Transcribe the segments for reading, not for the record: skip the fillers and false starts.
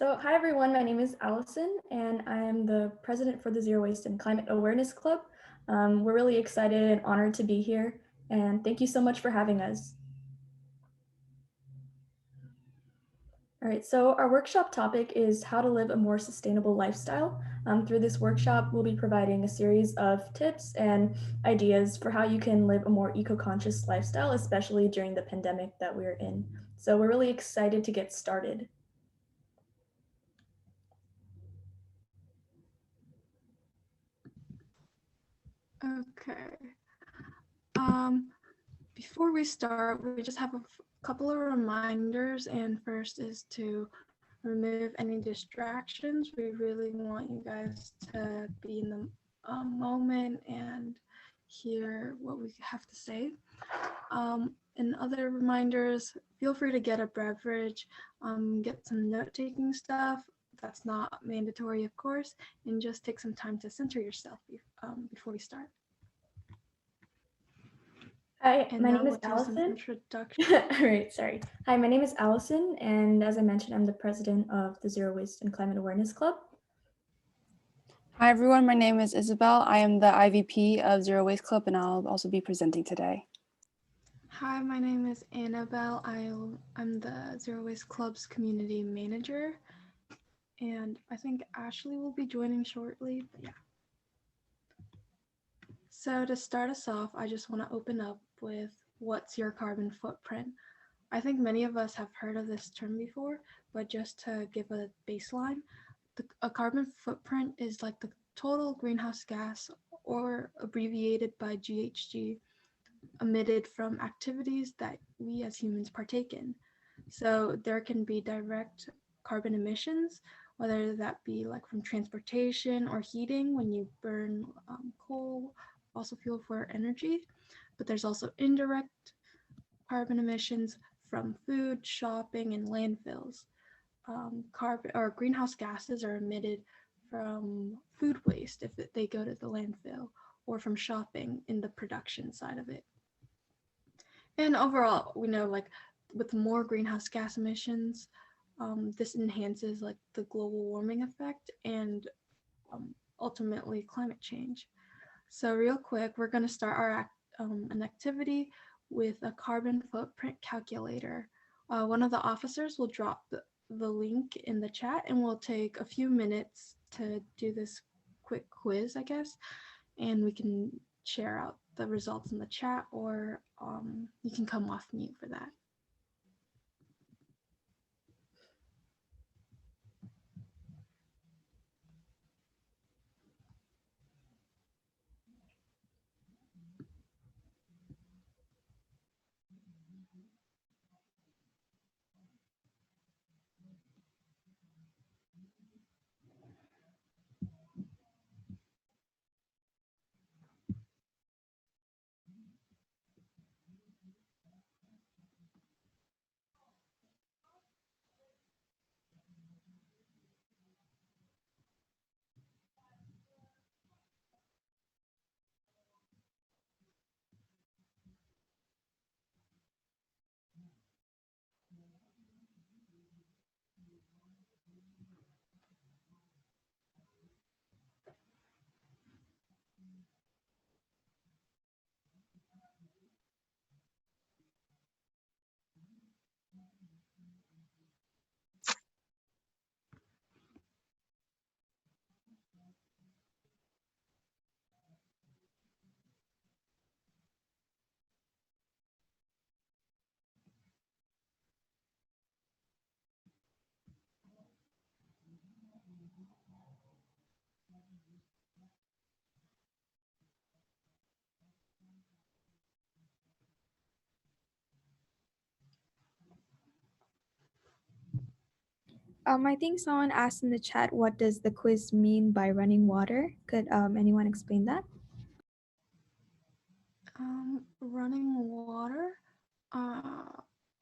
So, hi everyone, my name is Allison, and I am the president for the Zero Waste and Climate Awareness Club. We're really excited and honored to be here, and thank you so much for having us. All right, so our workshop topic is how to live a more sustainable lifestyle. Through this workshop, we'll be providing a series of tips and ideas for how you can live a more eco-conscious lifestyle, especially during the pandemic that we're in. So we're really excited to get started. Okay. Before we start, we just have a couple of reminders, and first is to remove any distractions. We really want you guys to be in the moment and hear what we have to say. And other reminders, feel free to get a beverage, get some note-taking stuff. That's not mandatory, of course, and just take some time to center yourself before we start. Hi, And my now name is we'll do some Allison. introduction. All right, sorry. Hi, my name is Allison, and as I mentioned, I'm the president of the Zero Waste and Climate Awareness Club. Hi everyone, my name is Isabel. I am the IVP of Zero Waste Club, and I'll also be presenting today. Hi, my name is Annabelle. I'm the Zero Waste Club's community manager, and I think Ashley will be joining shortly, but yeah. So to start us off, I just want to open up with what's your carbon footprint? I think many of us have heard of this term before, but just to give a baseline, a carbon footprint is like the total greenhouse gas, or abbreviated by GHG, emitted from activities that we as humans partake in. So there can be direct carbon emissions, whether that be like from transportation or heating when you burn coal, fossil fuel for energy. But there's also indirect carbon emissions from food, shopping, and landfills. Carbon or greenhouse gases are emitted from food waste if they go to the landfill, or from shopping in the production side of it. And overall, we know like with more greenhouse gas emissions, this enhances like the global warming effect and ultimately climate change. So real quick, we're going to start an activity with a carbon footprint calculator. One of the officers will drop the link in the chat, and we'll take a few minutes to do this quick quiz, I guess, and we can share out the results in the chat, or you can come off mute for that. I think someone asked in the chat, what does the quiz mean by running water? Could anyone explain that? Running water.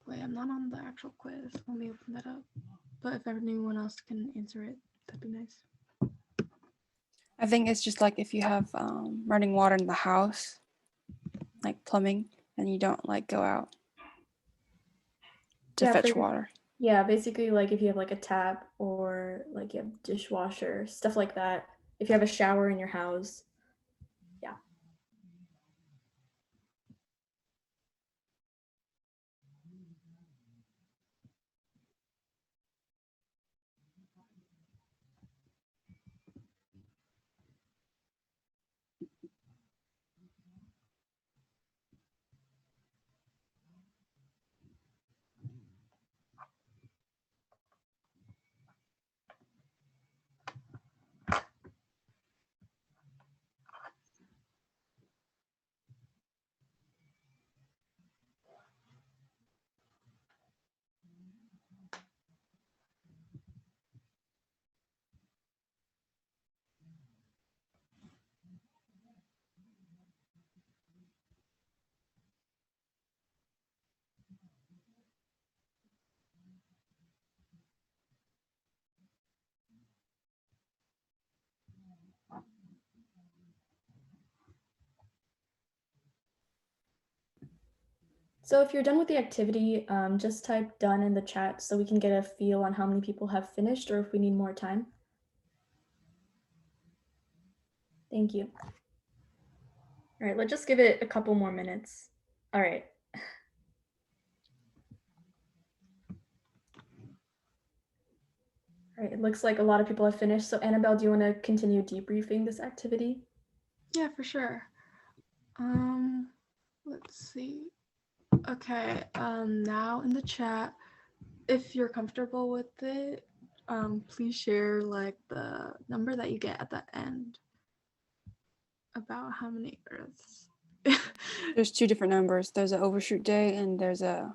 Wait, I'm not on the actual quiz. Let me open that up. But if anyone else can answer it, that'd be nice. I think it's just like if you have running water in the house, like plumbing, and you don't like go out to fetch water. Yeah, basically like if you have like a tap or like you have dishwasher, stuff like that. If you have a shower in your house. Yeah. So if you're done with the activity, just type done in the chat so we can get a feel on how many people have finished or if we need more time. Thank you. All right, let's just give it a couple more minutes. All right. All right, it looks like a lot of people have finished. So Annabelle, do you want to continue debriefing this activity? Yeah, for sure. Let's see. Okay, now in the chat, if you're comfortable with it, please share like the number that you get at the end about how many Earths. There's two different numbers. There's an overshoot day and there's a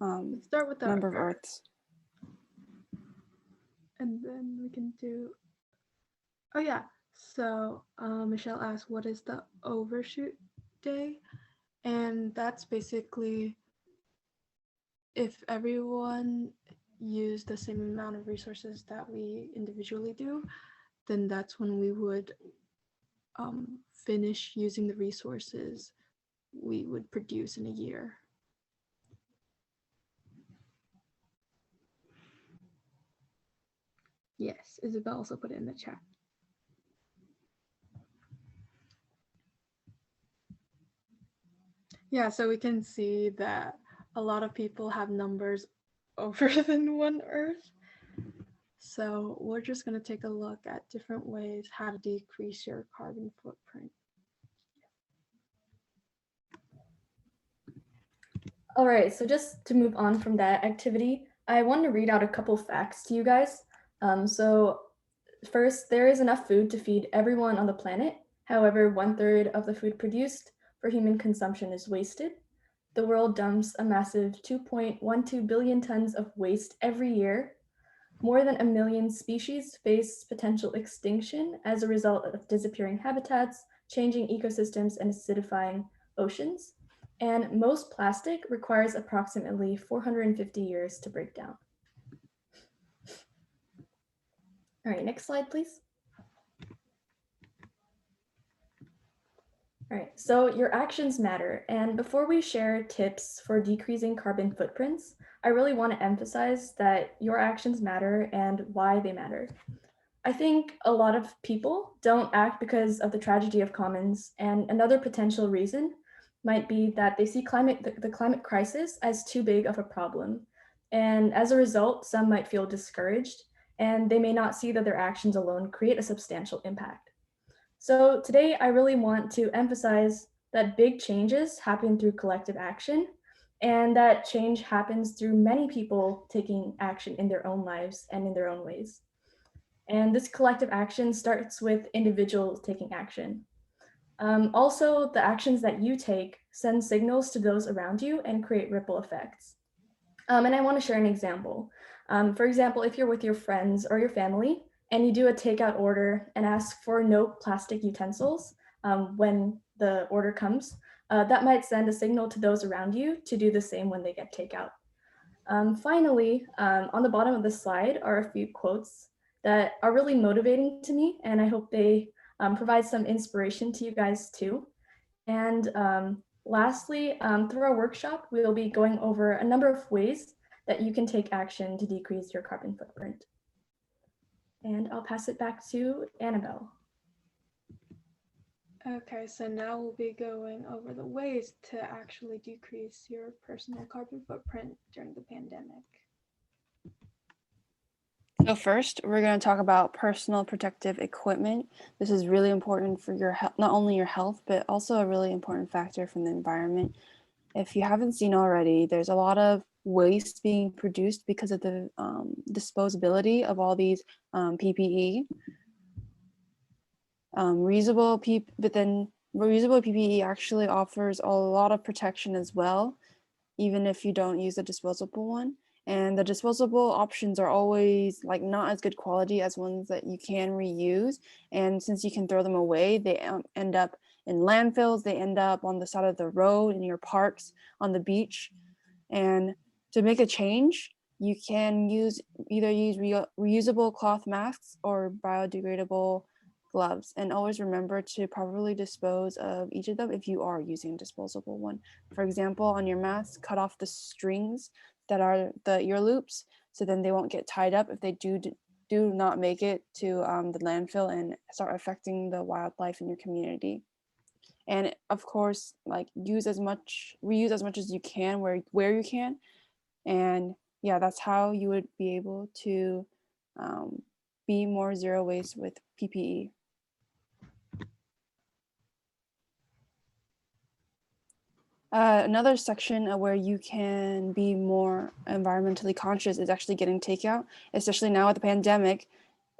Let's start with the number of Earth, Earths. and then we can do. Oh yeah. So Michelle asked, "What is the overshoot day?" And that's basically if everyone used the same amount of resources that we individually do, then that's when we would finish using the resources we would produce in a year. Yes, Isabel also put it in the chat. Yeah, so we can see that a lot of people have numbers over than one Earth. So we're just going to take a look at different ways how to decrease your carbon footprint. All right, so just to move on from that activity, I want to read out a couple facts to you guys. So first, there is enough food to feed everyone on the planet. However, 1/3 of the food produced for human consumption is wasted. The world dumps a massive 2.12 billion tons of waste every year. More than 1 million species face potential extinction as a result of disappearing habitats, changing ecosystems, and acidifying oceans. And most plastic requires approximately 450 years to break down. All right, next slide, please. All right, so your actions matter. And before we share tips for decreasing carbon footprints, I really want to emphasize that your actions matter and why they matter. I think a lot of people don't act because of the tragedy of commons, and another potential reason might be that they see the climate crisis as too big of a problem. And as a result, some might feel discouraged, and they may not see that their actions alone create a substantial impact. So today, I really want to emphasize that big changes happen through collective action, and that change happens through many people taking action in their own lives and in their own ways. And this collective action starts with individuals taking action. Also, the actions that you take send signals to those around you and create ripple effects. And I want to share an example. For example, if you're with your friends or your family and you do a takeout order and ask for no plastic utensils when the order comes, that might send a signal to those around you to do the same when they get takeout. Finally, on the bottom of the slide are a few quotes that are really motivating to me, and I hope they provide some inspiration to you guys too. And lastly, through our workshop, we'll be going over a number of ways that you can take action to decrease your carbon footprint. And I'll pass it back to Annabelle. Okay, so now we'll be going over the ways to actually decrease your personal carbon footprint during the pandemic. So first, we're going to talk about personal protective equipment. This is really important for your health, not only your health, but also a really important factor from the environment. If you haven't seen already, there's a lot of waste being produced because of the disposability of all these PPE. Reusable PPE actually offers a lot of protection as well, even if you don't use a disposable one. And the disposable options are always like not as good quality as ones that you can reuse. And since you can throw them away, they end up in landfills, they end up on the side of the road, in your parks, on the beach. And to make a change, you can either use reusable cloth masks or biodegradable gloves, and always remember to properly dispose of each of them if you are using a disposable one. For example, on your mask, cut off the strings that are the ear loops, so then they won't get tied up if they do not make it to the landfill and start affecting the wildlife in your community. And of course, like reuse as much as you can where you can. And yeah, that's how you would be able to be more zero waste with PPE. Another section where you can be more environmentally conscious is actually getting takeout, especially now with the pandemic.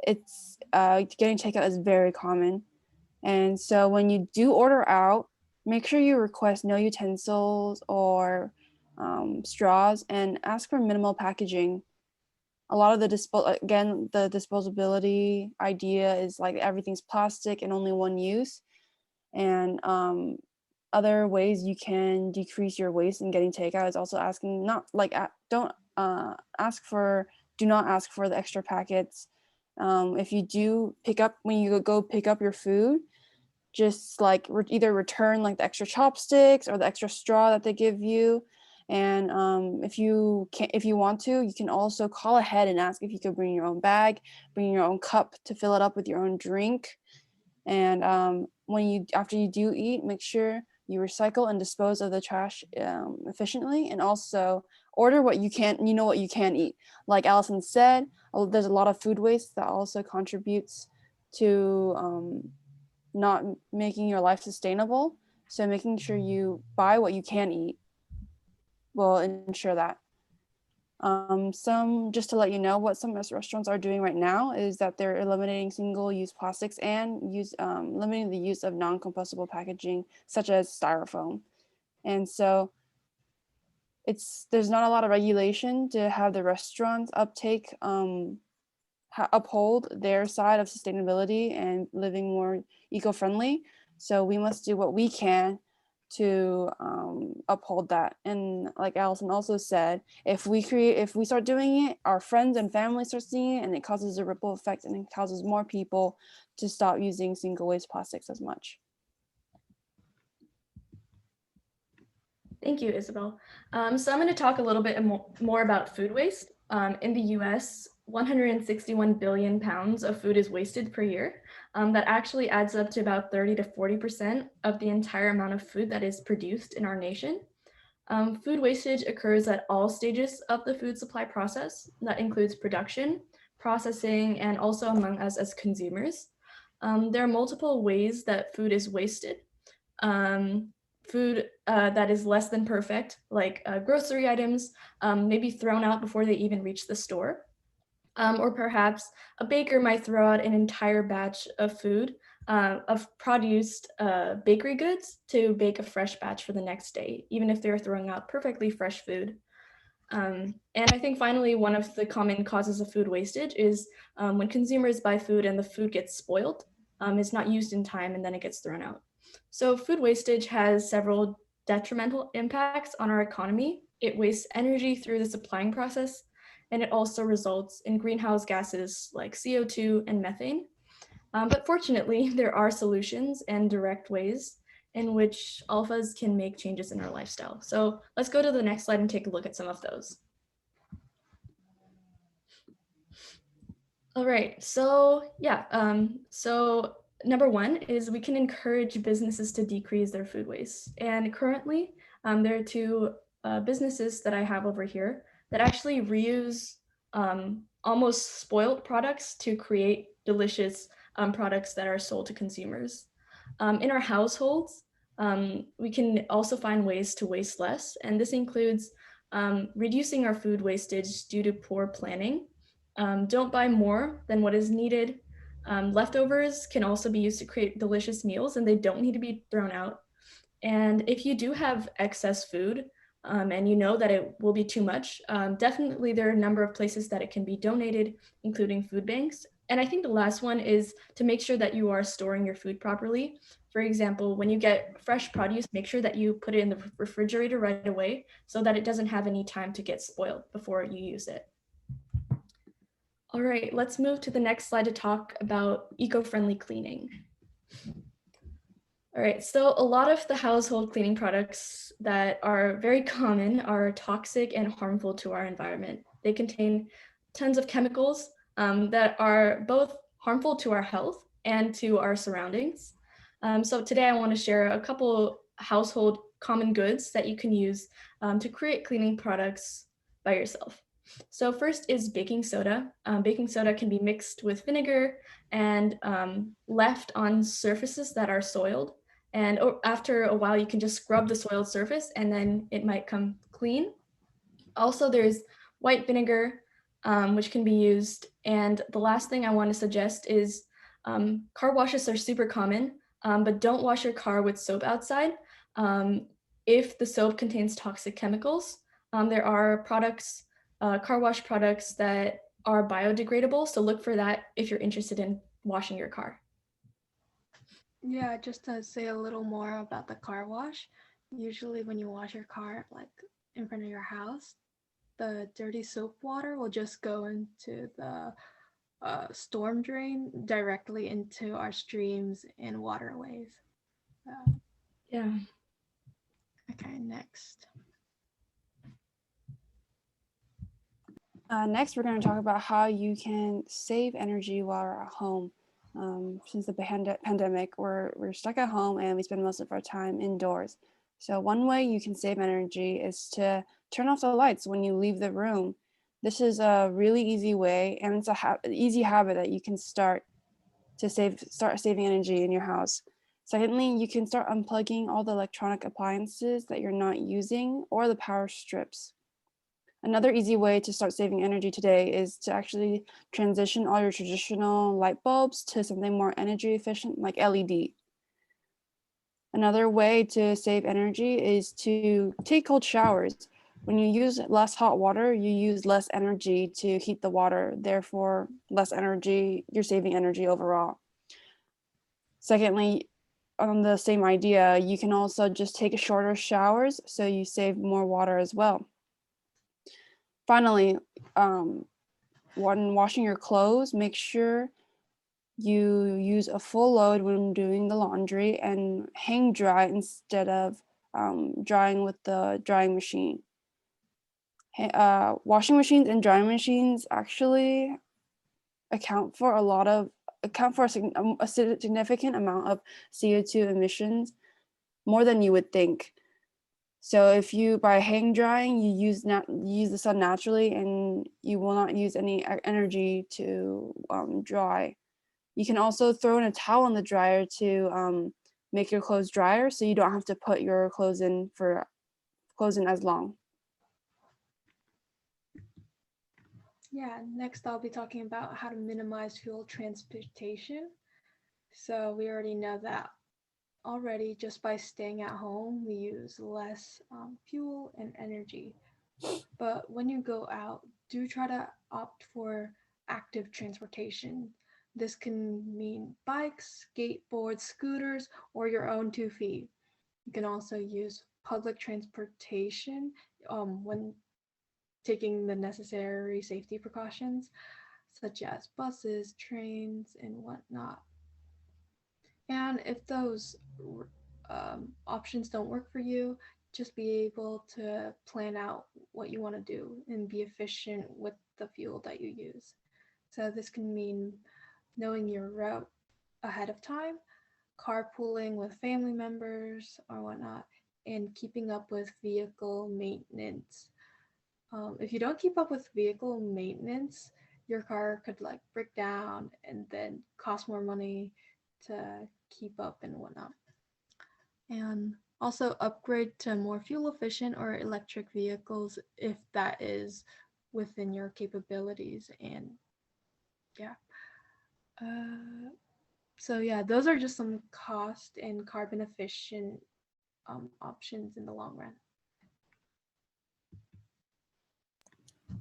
It's getting takeout is very common. And so when you do order out, make sure you request no utensils or straws, and ask for minimal packaging. A lot of the disposability idea is like everything's plastic and only one use. And other ways you can decrease your waste in getting takeout is also asking do not ask for the extra packets. If you do when you go pick up your food, just like either return like the extra chopsticks or the extra straw that they give you. And if you want to, you can also call ahead and ask if you could bring your own bag, bring your own cup to fill it up with your own drink. And after you do eat, make sure you recycle and dispose of the trash efficiently, and also order what you can eat. Like Allison said, there's a lot of food waste that also contributes to not making your life sustainable. So making sure you buy what you can eat will ensure that. Just to let you know, what some restaurants are doing right now is that they're eliminating single-use plastics and limiting the use of non-compostable packaging, such as styrofoam. And so there's not a lot of regulation to have the restaurants uphold their side of sustainability and living more eco-friendly. So we must do what we can to uphold that. And like Allison also said, if we start doing it, our friends and family start seeing it, and it causes a ripple effect, and it causes more people to stop using single-use plastics as much. Thank you, Isabel. So I'm going to talk a little bit more about food waste. In the US, 161 billion pounds of food is wasted per year. That actually adds up to about 30 to 40% of the entire amount of food that is produced in our nation. Food wastage occurs at all stages of the food supply process. That includes production, processing, and also among us as consumers. There are multiple ways that food is wasted. Food that is less than perfect, like grocery items, may be thrown out before they even reach the store. Or perhaps a baker might throw out an entire batch of food, of produced bakery goods to bake a fresh batch for the next day, even if they're throwing out perfectly fresh food. And I think finally, one of the common causes of food wastage is when consumers buy food and the food gets spoiled, it's not used in time, and then it gets thrown out. So food wastage has several detrimental impacts on our economy. It wastes energy through the supplying process, and it also results in greenhouse gases like CO2 and methane. But fortunately, there are solutions and direct ways in which alphas can make changes in our lifestyle. So let's go to the next slide and take a look at some of those. All right. So yeah. So number one is we can encourage businesses to decrease their food waste. And currently, there are two businesses that I have over here that actually reuse almost spoiled products to create delicious products that are sold to consumers. In our households, we can also find ways to waste less, and this includes reducing our food wastage due to poor planning. Don't buy more than what is needed. Leftovers can also be used to create delicious meals and they don't need to be thrown out. And if you do have excess food and you know that it will be too much, definitely there are a number of places that it can be donated, including food banks. And I think the last one is to make sure that you are storing your food properly. For example, when you get fresh produce, make sure that you put it in the refrigerator right away so that it doesn't have any time to get spoiled before you use it. All right, let's move to the next slide to talk about eco-friendly cleaning. All right, so a lot of the household cleaning products that are very common are toxic and harmful to our environment. They contain tons of chemicals that are both harmful to our health and to our surroundings. So today I want to share a couple household common goods that you can use to create cleaning products by yourself. So first is baking soda. Baking soda can be mixed with vinegar and left on surfaces that are soiled. And after a while, you can just scrub the soiled surface and then it might come clean. Also, there's white vinegar, which can be used. And the last thing I want to suggest is car washes are super common, but don't wash your car with soap outside. If the soap contains toxic chemicals, there are products, car wash products that are biodegradable. So look for that if you're interested in washing your car. Yeah, just to say a little more about the car wash. Usually when you wash your car like in front of your house, the dirty soap water will just go into the storm drain directly into our streams and waterways. Yeah. Okay, next. Next, we're going to talk about how you can save energy while you're at home. Since the pandemic, we're stuck at home and we spend most of our time indoors. So one way you can save energy is to turn off the lights when you leave the room. This is a really easy way, and it's an easy habit that you can start saving energy in your house. Secondly, you can start unplugging all the electronic appliances that you're not using or the power strips. Another easy way to start saving energy today is to actually transition all your traditional light bulbs to something more energy efficient like LED. Another way to save energy is to take cold showers. When you use less hot water, you use less energy to heat the water, therefore less energy, you're saving energy overall. Secondly, on the same idea, you can also just take shorter showers so you save more water as well. Finally, when washing your clothes, make sure you use a full load when doing the laundry and hang dry instead of drying with the drying machine. Washing machines and drying machines actually account for a significant amount of CO2 emissions, more than you would think. So if you, by hang drying, you use the sun naturally and you will not use any energy to dry. You can also throw in a towel in the dryer to make your clothes drier so you don't have to put your clothes in as long. Yeah, next I'll be talking about how to minimize fuel transportation. So we already know that already just by staying at home, we use less fuel and energy. But when you go out, do try to opt for active transportation. This can mean bikes, skateboards, scooters, or your own 2 feet. You can also use public transportation when taking the necessary safety precautions, such as buses, trains, and whatnot. And if those options don't work for you, just be able to plan out what you want to do and be efficient with the fuel that you use. So this can mean knowing your route ahead of time, carpooling with family members or whatnot, and keeping up with vehicle maintenance. If you don't keep up with vehicle maintenance, your car could like break down and then cost more money to keep up and whatnot. And also upgrade to more fuel efficient or electric vehicles if that is within your capabilities. And yeah. So yeah, those are just some cost and carbon efficient options in the long run.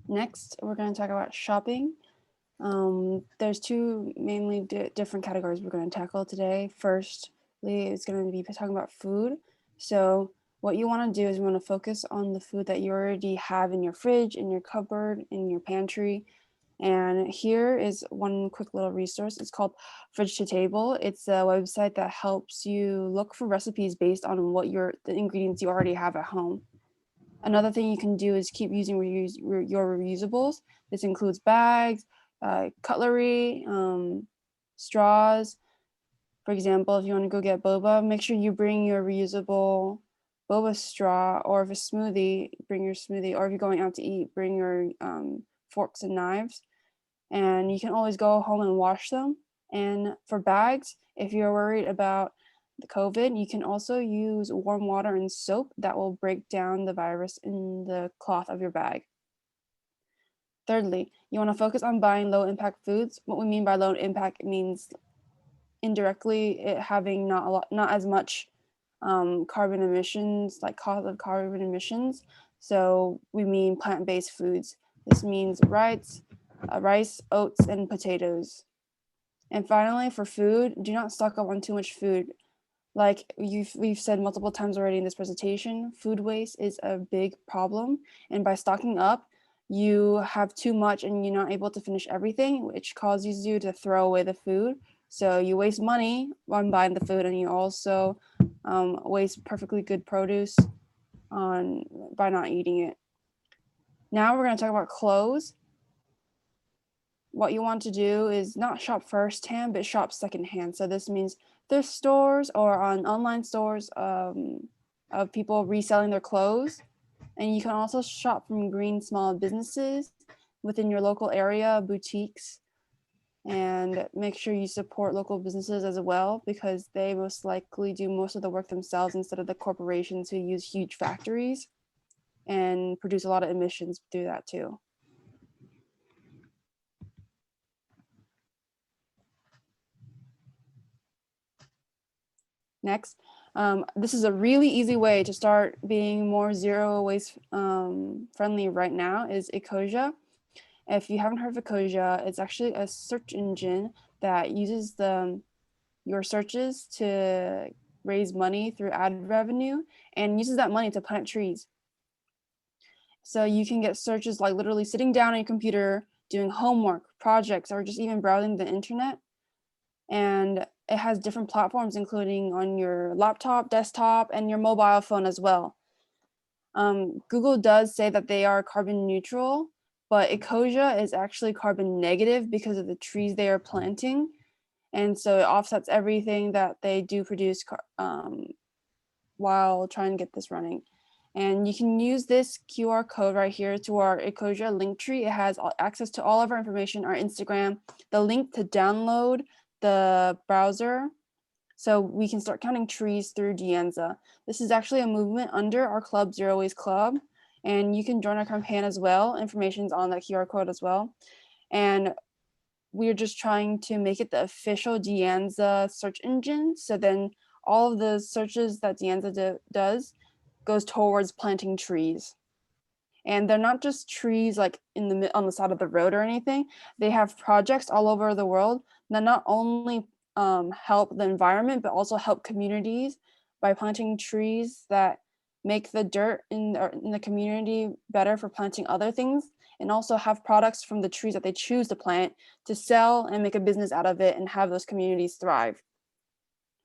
Next, we're going to talk about shopping. There's two mainly different categories we're going to tackle today. Firstly, it's going to be talking about food. So what you want to do is you want to focus on the food that you already have in your fridge, in your cupboard, in your pantry. And here is one quick little resource. It's called Fridge to Table. It's a website that helps you look for recipes based on what the ingredients you already have at home. Another thing you can do is keep using your reusables. This includes bags, cutlery, straws. For example, if you want to go get boba, make sure you bring your reusable boba straw, or if it's smoothie, bring your smoothie, or if you're going out to eat, bring your forks and knives. And you can always go home and wash them. And for bags, if you're worried about the COVID, you can also use warm water and soap that will break down the virus in the cloth of your bag. Thirdly, you want to focus on buying low impact foods. What we mean by low impact, it means indirectly it having not as much carbon emissions, like cost of carbon emissions. So we mean plant-based foods. This means rice, oats, and potatoes. And finally, for food, do not stock up on too much food. Like we've said multiple times already in this presentation, food waste is a big problem. And by stocking up, you have too much and you're not able to finish everything, which causes you to throw away the food. So you waste money on buying the food, and you also waste perfectly good produce by not eating it. Now we're going to talk about clothes. What you want to do is not shop firsthand, but shop secondhand. So this means thrift stores or on online stores of people reselling their clothes. And you can also shop from green small businesses within your local area, boutiques, and make sure you support local businesses as well, because they most likely do most of the work themselves instead of the corporations who use huge factories and produce a lot of emissions through that too. Next, this is a really easy way to start being more zero waste friendly right now is Ecosia. If you haven't heard of Ecosia, it's actually a search engine that uses your searches to raise money through ad revenue and uses that money to plant trees. So you can get searches like literally sitting down on your computer, doing homework, projects, or just even browsing the internet. And it has different platforms, including on your laptop, desktop, and your mobile phone as well. Google does say that they are carbon neutral, but Ecosia is actually carbon negative because of the trees they are planting. And so it offsets everything that they do produce while trying to get this running. And you can use this QR code right here to our Ecosia link tree. It has access to all of our information, our Instagram, the link to download the browser, so we can start counting trees through De Anza. This is actually a movement under our club, Zero Waste Club, and you can join our campaign as well. Information's on that QR code as well. And we're just trying to make it the official De Anza search engine. So then all of the searches that De Anza does goes towards planting trees. And they're not just trees like on the side of the road or anything. They have projects all over the world that not only help the environment, but also help communities by planting trees that make the dirt in the community better for planting other things, and also have products from the trees that they choose to plant to sell and make a business out of it and have those communities thrive.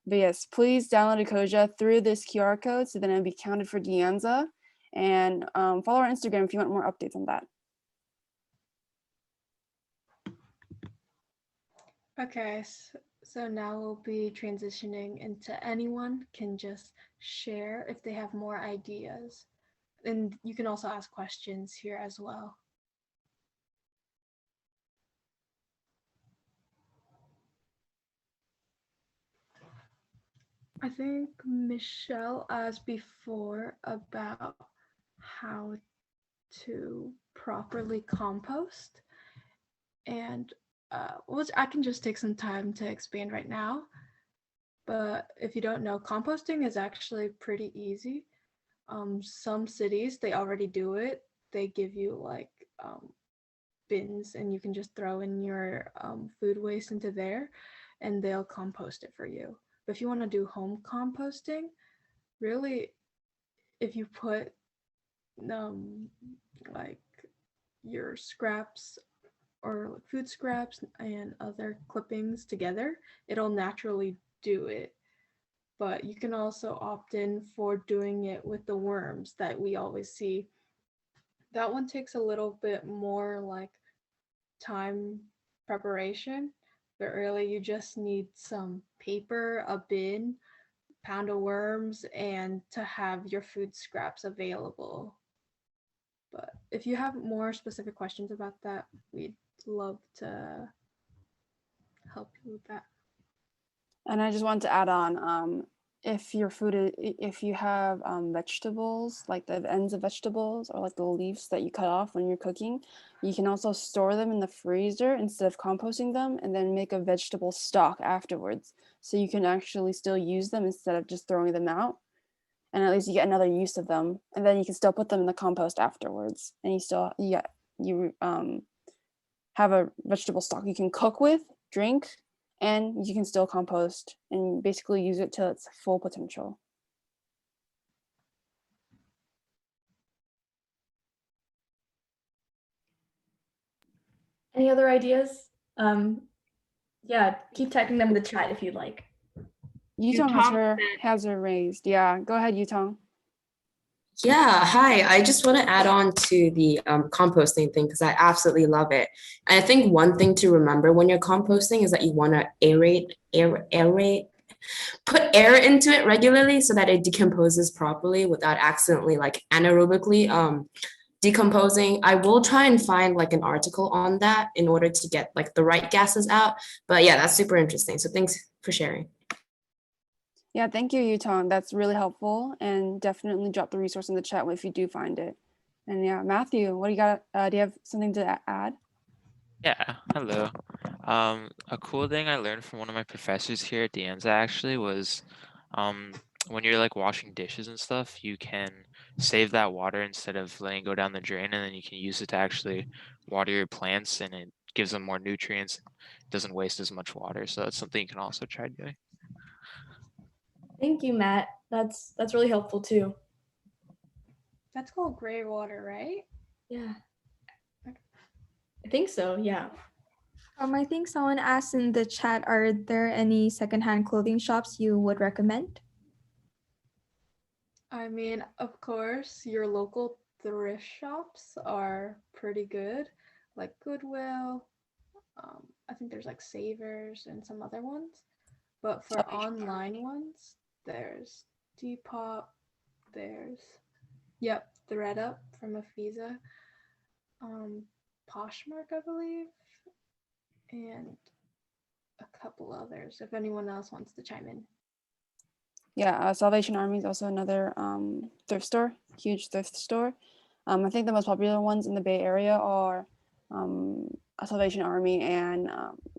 But yes, please download Ecosia through this QR code so then it'll be counted for De Anza, and follow our Instagram if you want more updates on that. Okay, so now we'll be transitioning into anyone can just share if they have more ideas. And you can also ask questions here as well. I think Michelle asked before about how to properly compost. And which I can just take some time to expand right now. But if you don't know, composting is actually pretty easy. Some cities, they already do it. They give you like bins and you can just throw in your food waste into there and they'll compost it for you. But if you want to do home composting, really, if you put like your scraps or food scraps and other clippings together, it'll naturally do it. But you can also opt in for doing it with the worms that we always see. That one takes a little bit more like time preparation, but really you just need some paper, a bin, pound of worms, and to have your food scraps available. But if you have more specific questions about that, we'd love to help you with that. And I just want to add on, if your if you have vegetables, like the ends of vegetables or like the leaves that you cut off when you're cooking, you can also store them in the freezer instead of composting them and then make a vegetable stock afterwards. So you can actually still use them instead of just throwing them out. And at least you get another use of them. And then you can still put them in the compost afterwards. And you have a vegetable stock you can cook with, drink, and you can still compost and basically use it to its full potential. Any other ideas? Yeah, keep typing them in the chat if you'd like. Yutong has her raised. Yeah, go ahead, Yutong. Yeah, hi. I just want to add on to the composting thing because I absolutely love it. And I think one thing to remember when you're composting is that you want to put air into it regularly so that it decomposes properly without accidentally like anaerobically decomposing. I will try and find like an article on that in order to get like the right gases out. But yeah, that's super interesting. So thanks for sharing. Yeah, thank you, Yutong. That's really helpful, and definitely drop the resource in the chat if you do find it. And yeah, Matthew, what do you got? Do you have something to add? Yeah, hello. A cool thing I learned from one of my professors here at De Anza actually was when you're like washing dishes and stuff, you can save that water instead of letting it go down the drain, and then you can use it to actually water your plants, and it gives them more nutrients, doesn't waste as much water. So that's something you can also try doing. Thank you, Matt. That's really helpful too. That's called gray water, right? Yeah. I think so, yeah. I think someone asked in the chat, are there any secondhand clothing shops you would recommend? I mean, of course, your local thrift shops are pretty good, like Goodwill. I think there's like Savers and some other ones. But for online ones, there's Depop, there's ThredUp from Afiza, Poshmark, I believe, and a couple others. If anyone else wants to chime in. Yeah, Salvation Army is also another thrift store, huge thrift store. I think the most popular ones in the Bay Area are Salvation Army and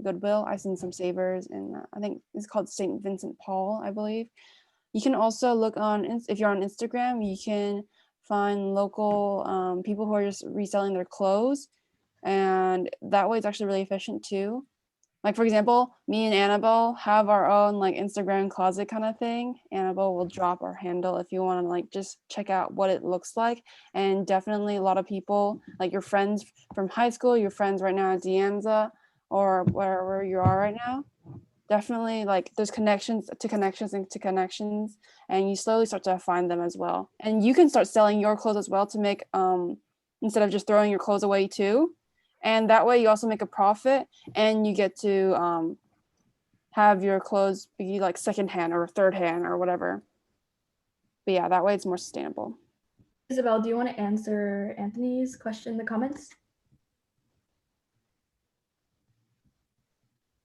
Goodwill. I've seen some Savers, and I think it's called St. Vincent Paul, I believe. You can also look on, if you're on Instagram, you can find local people who are just reselling their clothes, and that way it's actually really efficient too. Like, for example, me and Annabelle have our own like Instagram closet kind of thing. Annabelle will drop our handle if you want to like just check out what it looks like. And definitely a lot of people, like your friends from high school, your friends right now at De Anza, or wherever you are right now, definitely like there's connections to connections and to connections, and you slowly start to find them as well. And you can start selling your clothes as well to make, instead of just throwing your clothes away too. And that way you also make a profit, and you get to have your clothes be like secondhand or third hand or whatever. But yeah, that way it's more sustainable. Isabel, do you want to answer Anthony's question in the comments?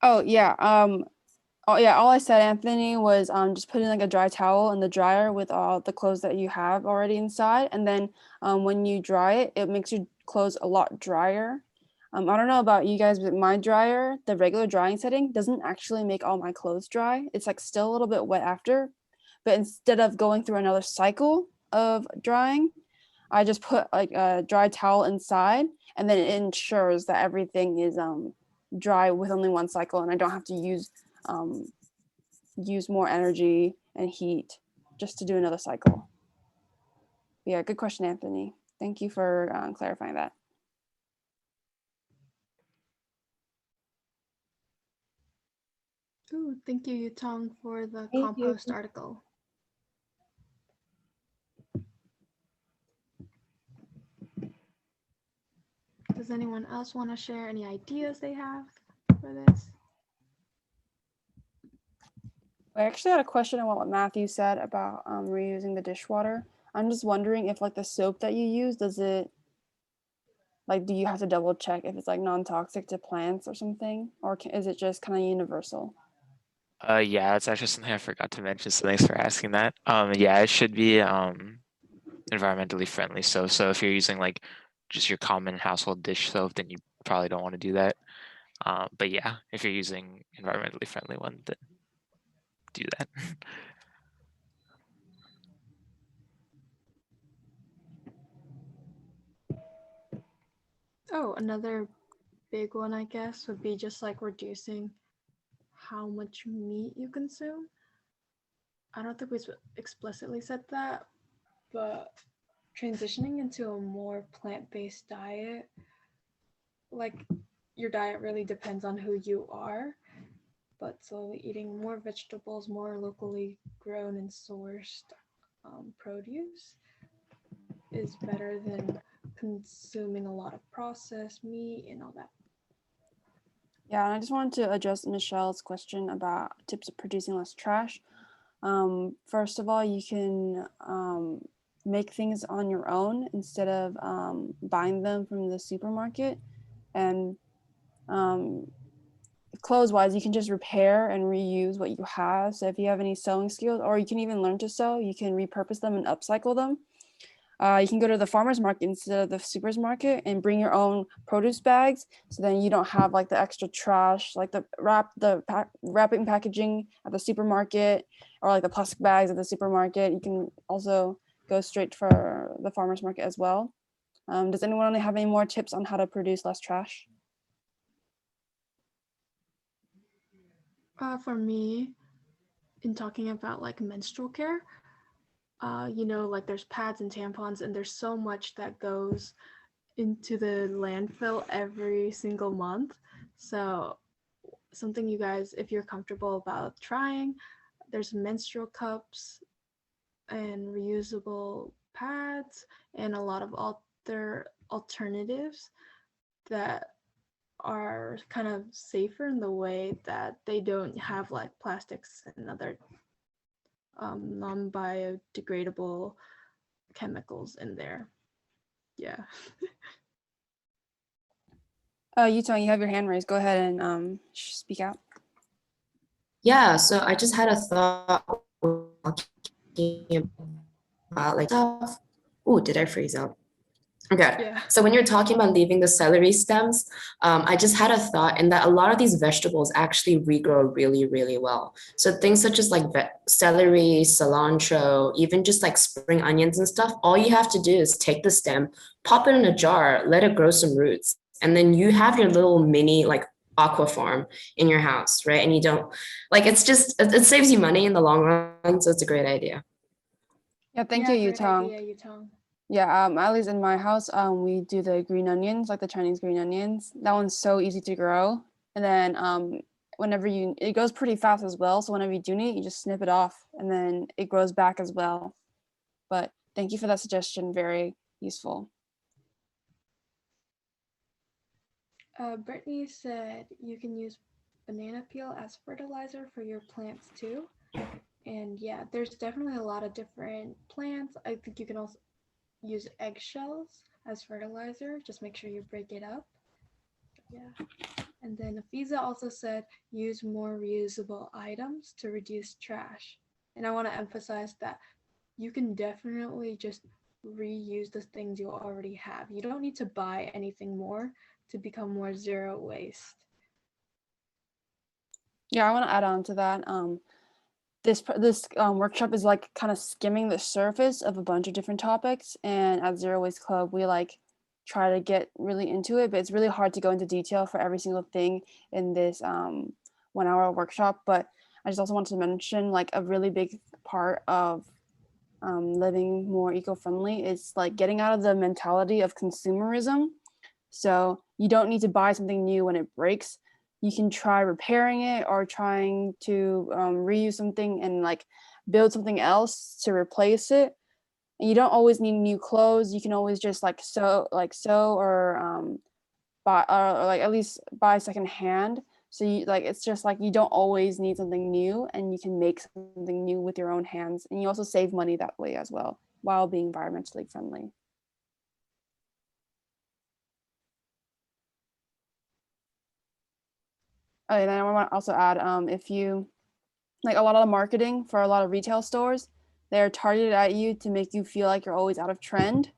Oh yeah. All I said, Anthony, was just putting like a dry towel in the dryer with all the clothes that you have already inside, and then when you dry it, it makes your clothes a lot drier. I don't know about you guys, but my dryer, the regular drying setting, doesn't actually make all my clothes dry. It's like still a little bit wet after, but instead of going through another cycle of drying, I just put like a dry towel inside, and then it ensures that everything is dry with only one cycle, and I don't have to use more energy and heat just to do another cycle. Yeah, good question, Anthony. Thank you for clarifying that. Ooh, thank you, Yutong, for the Thank compost you. article. Does anyone else want to share any ideas they have for this? I actually had a question on what Matthew said about reusing the dishwater. I'm just wondering if like the soap that you use, does it, like, do you have to double check if it's like non-toxic to plants or something? Or is it just kind of universal? Yeah, it's actually something I forgot to mention, so thanks for asking that. Yeah, it should be environmentally friendly. So if you're using like just your common household dish soap, then you probably don't want to do that. But yeah, if you're using environmentally friendly one, then do that. Oh, another big one, I guess, would be just like reducing how much meat you consume. I don't think we explicitly said that, but transitioning into a more plant-based diet, like your diet really depends on who you are, but slowly eating more vegetables, more locally grown and sourced produce is better than consuming a lot of processed meat and all that. Yeah, and I just wanted to address Michelle's question about tips of producing less trash. First of all, you can make things on your own instead of buying them from the supermarket. And clothes wise, you can just repair and reuse what you have. So if you have any sewing skills, or you can even learn to sew, you can repurpose them and upcycle them. You can go to the farmer's market instead of the supermarket and bring your own produce bags. So then you don't have like the extra trash, like the wrapping packaging at the supermarket, or like the plastic bags at the supermarket. You can also go straight for the farmer's market as well. Does anyone have any more tips on how to produce less trash? For me, in talking about like menstrual care, like there's pads and tampons, and there's so much that goes into the landfill every single month. So something you guys, if you're comfortable about trying, there's menstrual cups and reusable pads and a lot of other alternatives that are kind of safer in the way that they don't have like plastics and other non-biodegradable chemicals in there. Yeah. Yutong, you have your hand raised. Go ahead and speak out. Yeah, so I just had a thought talking about like stuff. Oh, did I freeze up? Okay, Yeah. so when you're talking about leaving the celery stems, I just had a thought in that a lot of these vegetables actually regrow really, really well. So things such as like celery, cilantro, even just like spring onions and stuff, all you have to do is take the stem, pop it in a jar, let it grow some roots, and then you have your little mini like aqua farm in your house, right? And you don't like, it's just, it saves you money in the long run, so it's a great idea. Yeah, thank Yeah, you, great Yutong. idea, Yutong. Yeah, at least in my house, we do the green onions, like the Chinese green onions. That one's so easy to grow. And then whenever it goes pretty fast as well. So whenever you do need it, you just snip it off and then it grows back as well. But thank you for that suggestion. Very useful. Brittany said you can use banana peel as fertilizer for your plants too. And yeah, there's definitely a lot of different plants. I think you can also use eggshells as fertilizer. Just make sure you break it up. Yeah. And then Afiza also said use more reusable items to reduce trash. And I want to emphasize that you can definitely just reuse the things you already have. You don't need to buy anything more to become more zero waste. Yeah, I want to add on to that. This workshop is like kind of skimming the surface of a bunch of different topics, and at Zero Waste Club we like try to get really into it, but it's really hard to go into detail for every single thing in this 1 hour workshop. But I just also wanted to mention like a really big part of living more eco-friendly is like getting out of the mentality of consumerism. So you don't need to buy something new when it breaks. You can try repairing it or trying to reuse something and like build something else to replace it. And you don't always need new clothes. You can always just like sew or buy or like at least buy secondhand. So you like it's just like you don't always need something new, and you can make something new with your own hands, and you also save money that way as well while being environmentally friendly. Oh, and I want to also add, if you like a lot of the marketing for a lot of retail stores, they're targeted at you to make you feel like you're always out of trend.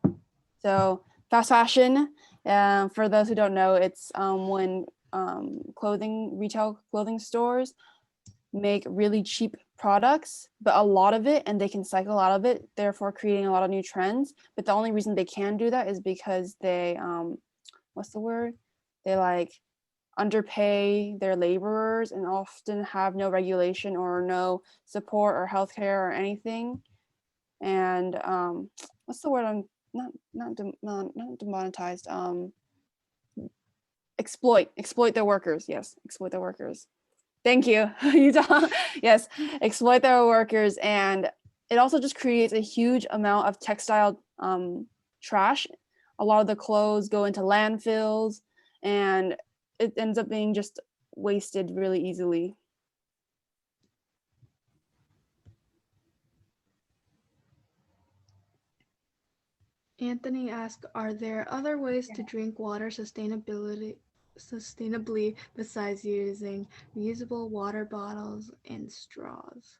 So fast fashion, for those who don't know, it's when retail clothing stores make really cheap products, but a lot of it, and they can cycle out of it, therefore creating a lot of new trends. But the only reason they can do that is because they, what's the word? They like underpay their laborers and often have no regulation or no support or healthcare or anything. And what's the word? I'm not demonetized. Exploit their workers. Yes, exploit their workers. Thank you. Yes, exploit their workers, and it also just creates a huge amount of textile trash. A lot of the clothes go into landfills, and it ends up being just wasted really easily. Anthony asked, are there other ways to drink water sustainably besides using reusable water bottles and straws?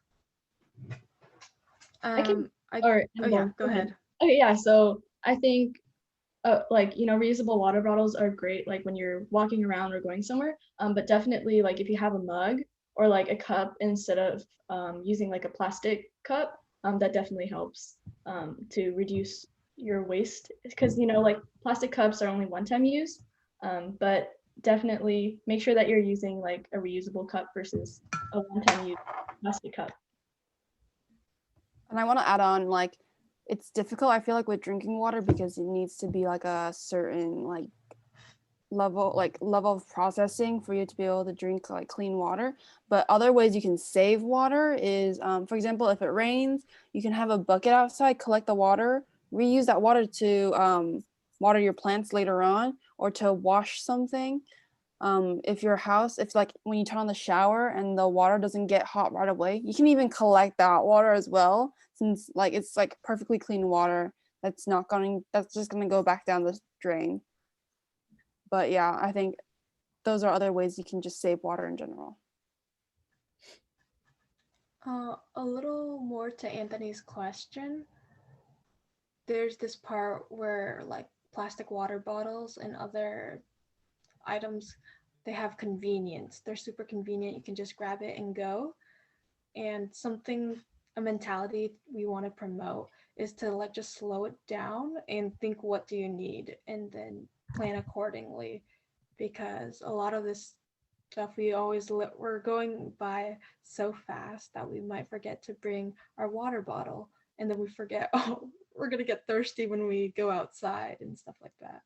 I can, Oh yeah, go ahead. Okay, yeah. So I think, like, reusable water bottles are great, like when you're walking around or going somewhere. But definitely, like, if you have a mug or like a cup instead of using like a plastic cup, that definitely helps to reduce your waste, because like plastic cups are only one-time use. But definitely make sure that you're using like a reusable cup versus a one-time use plastic cup. And I want to add on, like, it's difficult, I feel like, with drinking water because it needs to be like a certain like level of processing for you to be able to drink like clean water. But other ways you can save water is, for example, if it rains, you can have a bucket outside, collect the water, reuse that water to water your plants later on, or to wash something. If like when you turn on the shower and the water doesn't get hot right away, you can even collect that water as well, since like it's like perfectly clean water that's just going to go back down the drain. But yeah, I think those are other ways you can just save water in general. A little more to Anthony's question. There's this part where like plastic water bottles and other items, they have convenience. They're super convenient. You can just grab it and go. And a mentality we want to promote is to like just slow it down and think, what do you need? And then plan accordingly, because a lot of this stuff we're going by so fast that we might forget to bring our water bottle, and then we forget, oh, we're gonna get thirsty when we go outside and stuff like that.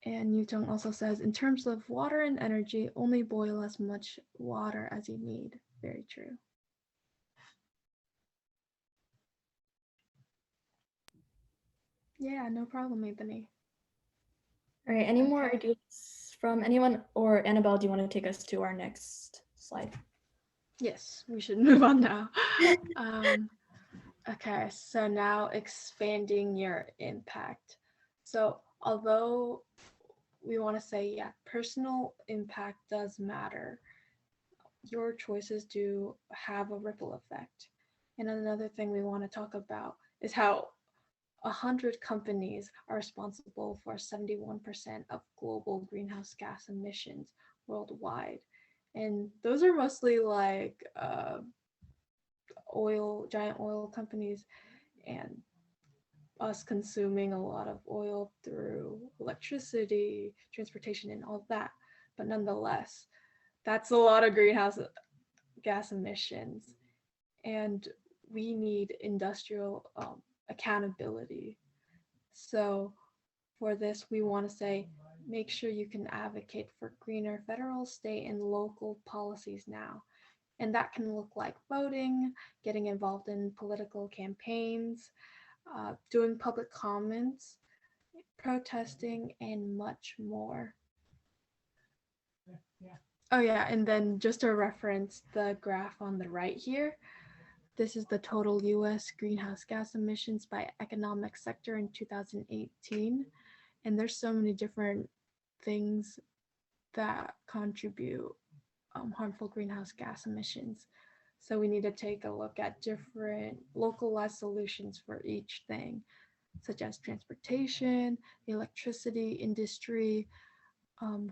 And Yutong also says, in terms of water and energy, only boil as much water as you need. Very true. Yeah, no problem, Anthony. All right, any more ideas from anyone, or Annabelle, do you want to take us to our next slide? Yes, we should move on now. Okay, so now expanding your impact. So although we want to say, yeah, personal impact does matter, your choices do have a ripple effect. And another thing we want to talk about is how 100 companies are responsible for 71% of global greenhouse gas emissions worldwide. And those are mostly like giant oil companies, and us consuming a lot of oil through electricity, transportation, and all of that. But nonetheless, that's a lot of greenhouse gas emissions. And we need industrial accountability. So for this, we want to say, make sure you can advocate for greener federal, state, and local policies now. And that can look like voting, getting involved in political campaigns, doing public comments, protesting, and much more. Oh yeah, and then just to reference the graph on the right here, this is the total US greenhouse gas emissions by economic sector in 2018. And there's so many different things that contribute harmful greenhouse gas emissions. So we need to take a look at different localized solutions for each thing, such as transportation, electricity, industry,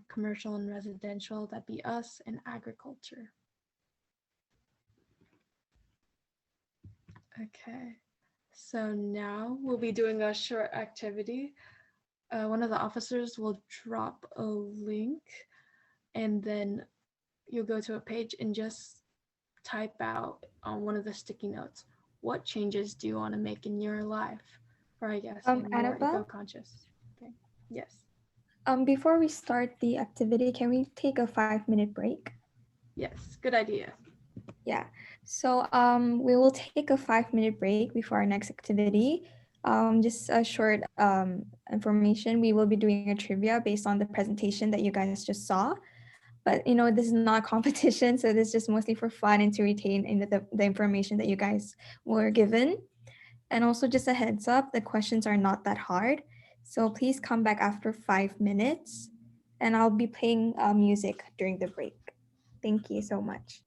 commercial and residential, that'd be us, and agriculture. Okay, so now we'll be doing a short activity. One of the officers will drop a link, and then you'll go to a page and just type out on one of the sticky notes, what changes do you want to make in your life? Or I guess in your Annabelle? eco-conscious thing. Yes. Before we start the activity, can we take a 5-minute break? Yes, good idea. Yeah, so we will take a 5-minute break before our next activity. Just a short information. We will be doing a trivia based on the presentation that you guys just saw. But this is not a competition, so this is just mostly for fun and to retain the information that you guys were given. And also just a heads up, the questions are not that hard. So please come back after 5 minutes, and I'll be playing music during the break. Thank you so much.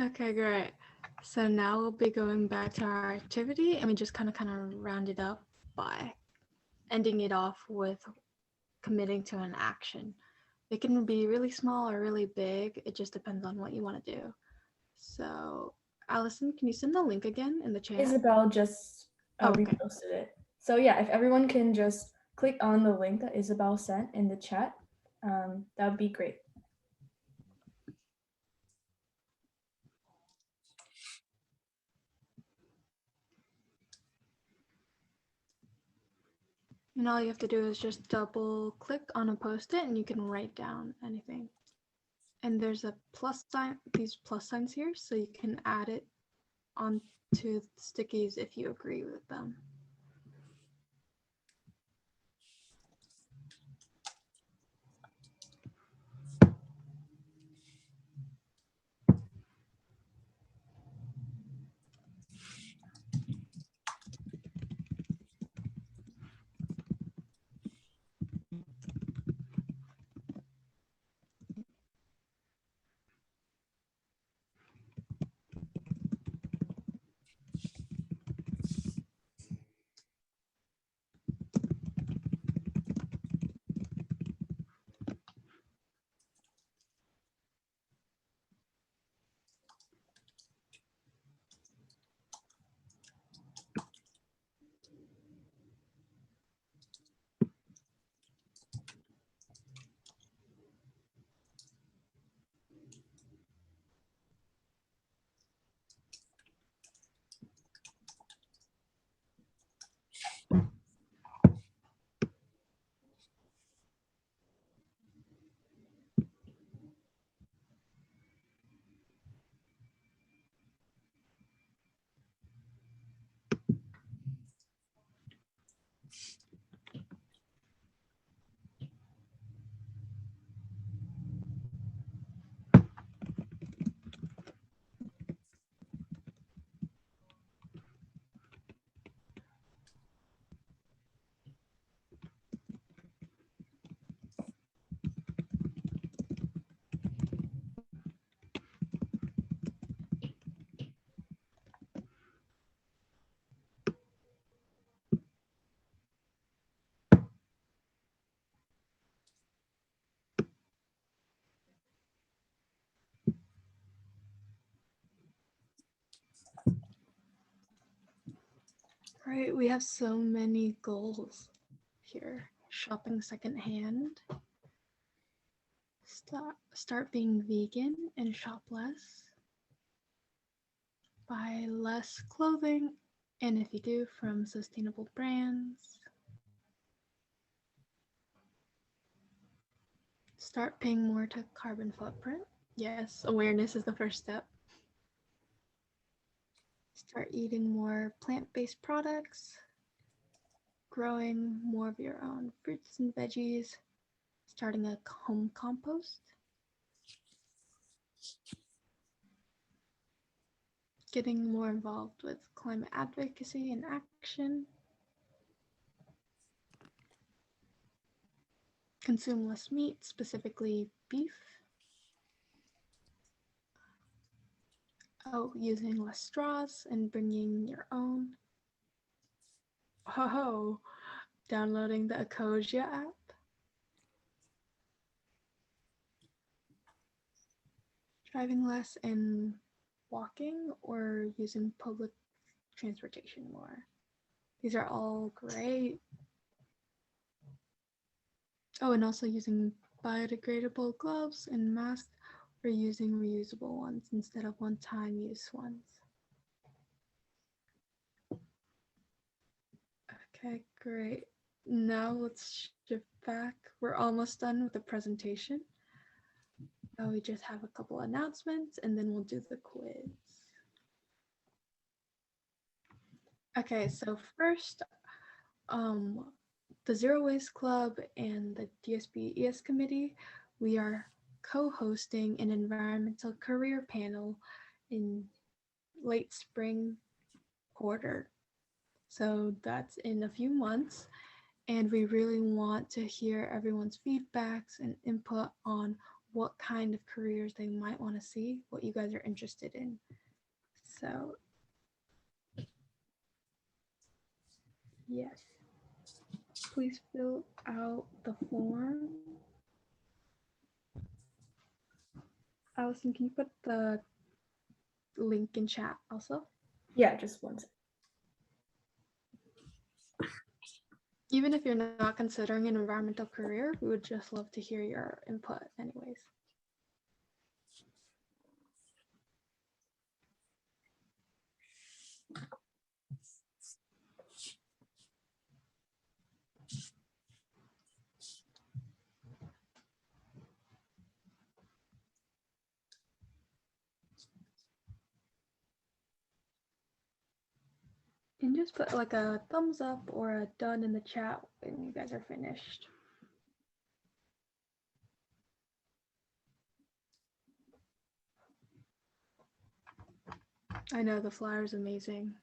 Okay, great. So now we'll be going back to our activity, and we just kind of round it up by ending it off with committing to an action. It can be really small or really big. It just depends on what you want to do. So Allison, can you send the link again in the chat? Isabel just Okay. reposted it. So yeah, if everyone can just click on the link that Isabel sent in the chat, that would be great. And all you have to do is just double click on a post-it and you can write down anything. And there's a plus sign, these plus signs here, so you can add it onto stickies if you agree with them. Right, we have so many goals here. Shopping secondhand, start being vegan and shop less, buy less clothing, and if you do, from sustainable brands. Start paying more to carbon footprint. Yes, awareness is the first step. Start eating more plant-based products, growing more of your own fruits and veggies, starting a home compost, getting more involved with climate advocacy and action, consume less meat, specifically beef. Oh, using less straws and bringing your own. Oh, downloading the Ecosia app. Driving less and walking or using public transportation more. These are all great. Oh, and also using biodegradable gloves and masks or using reusable ones instead of one-time use ones. Okay, great. Now let's shift back. We're almost done with the presentation. Now we just have a couple announcements and then we'll do the quiz. Okay, so first, the Zero Waste Club and the DSB ES Committee, we are co-hosting an environmental career panel in late spring quarter. So that's in a few months. And we really want to hear everyone's feedbacks and input on what kind of careers they might want to see, what you guys are interested in. So, yes. Please fill out the form. Allison, can you put the link in chat also? Yeah, just one second. Even if you're not considering an environmental career, we would just love to hear your input anyways. And just put like a thumbs up or a done in the chat when you guys are finished. I know the flyer is amazing.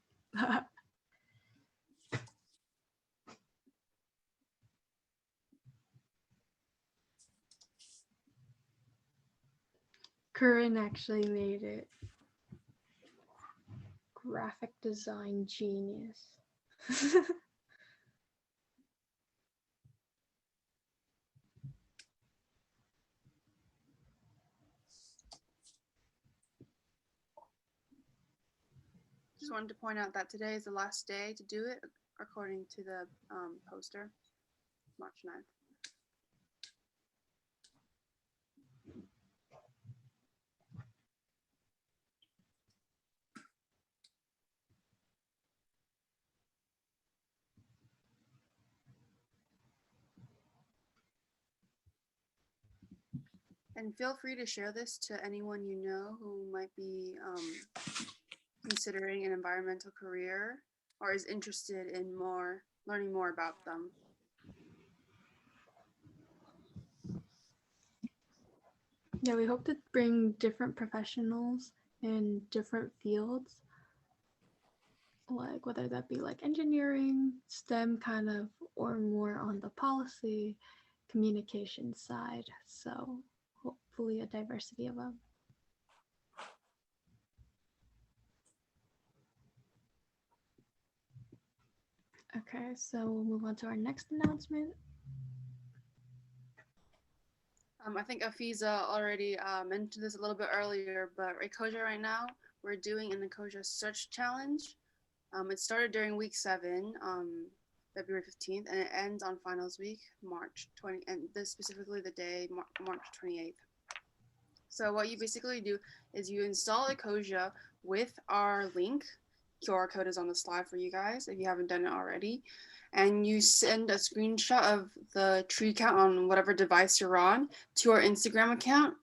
Curran actually made it. Graphic design genius. Just wanted to point out that today is the last day to do it, according to the poster, March 9th. And feel free to share this to anyone you know who might be considering an environmental career or is interested in learning more about them. Yeah, we hope to bring different professionals in different fields, like whether that be like engineering, STEM kind of, or more on the policy communication side. So hopefully a diversity of them. Okay, so we'll move on to our next announcement. I think Afiza already mentioned this a little bit earlier, but Ecosia right now, we're doing an Ecosia Search Challenge. It started during week 7, February 15th, and it ends on finals week, March 20, and this specifically the day, March 28th. So what you basically do is you install Ecosia with our link. QR code is on the slide for you guys if you haven't done it already. And you send a screenshot of the tree count on whatever device you're on to our Instagram account.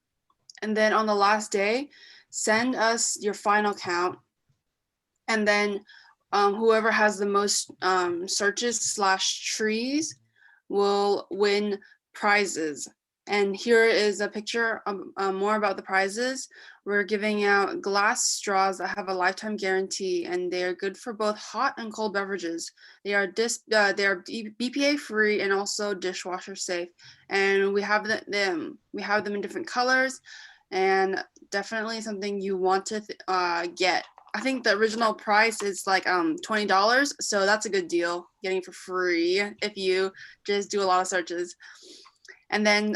And then on the last day, send us your final count. And then whoever has the most searches / trees will win prizes. And here is a picture more about the prizes. We're giving out glass straws that have a lifetime guarantee, and they are good for both hot and cold beverages. They are BPA free and also dishwasher safe. And we have them in different colors, and definitely something you want to get. I think the original price is like $20, so that's a good deal, getting for free if you just do a lot of searches. And then